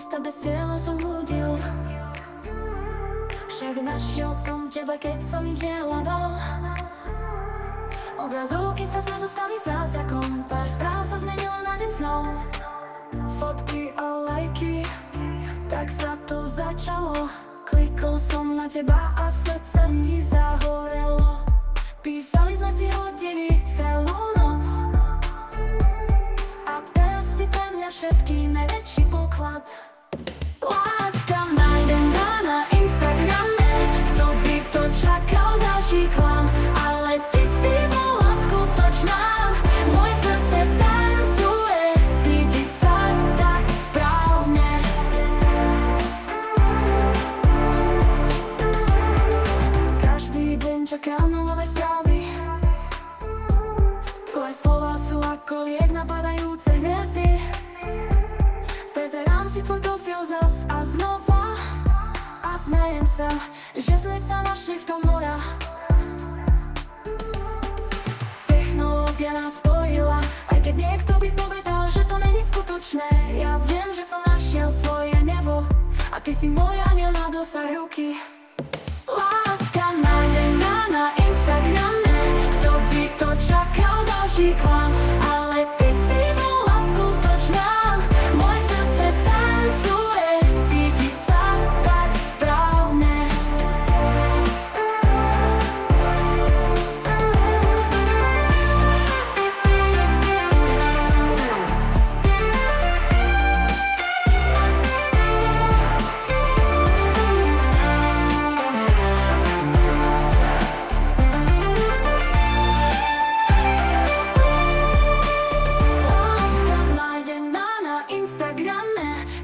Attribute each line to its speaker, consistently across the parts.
Speaker 1: Insta bez cieľa som blúdil, však našiel som teba, keď som ich hľadal. Obrazovky sa zostali zázrakom, pár správ sa zmenilo na deň snov. Fotky a lajky, tak sa to začalo. Klikol som na teba a srdce mi zahorelo. Písali sme si hodiny, celú noc, a teraz si pre mňa všetký najväčší poklad. Láska nájdená na Instagrame, kto by to čakal, ďalší klam. Ale ty si bola skutočná, moje srdce tancuje, cíti sa tak správne. Každý deň čakám na nové správy, tvoje slova sú ako liek na padajúce hviezdy. Prezerám si tvoj profil zas a znova a smejem sa, že sme sa našli v tom mora. Technológia nás spojila, aj keď niekto by povedal, že to není skutočné. Ja viem, že som našiel svoje nebo a ty si môj aniel na dosah ruky. Láska nájdená na Instagrame, kto by to čakal, ďalší klam. Ale ty si bola skutočná, moje srdce tancuje, cíti sa tak správne.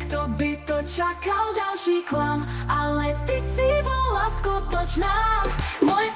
Speaker 1: Kto by to čakal, ďalší klam. Ale ty si bola skutočná, moje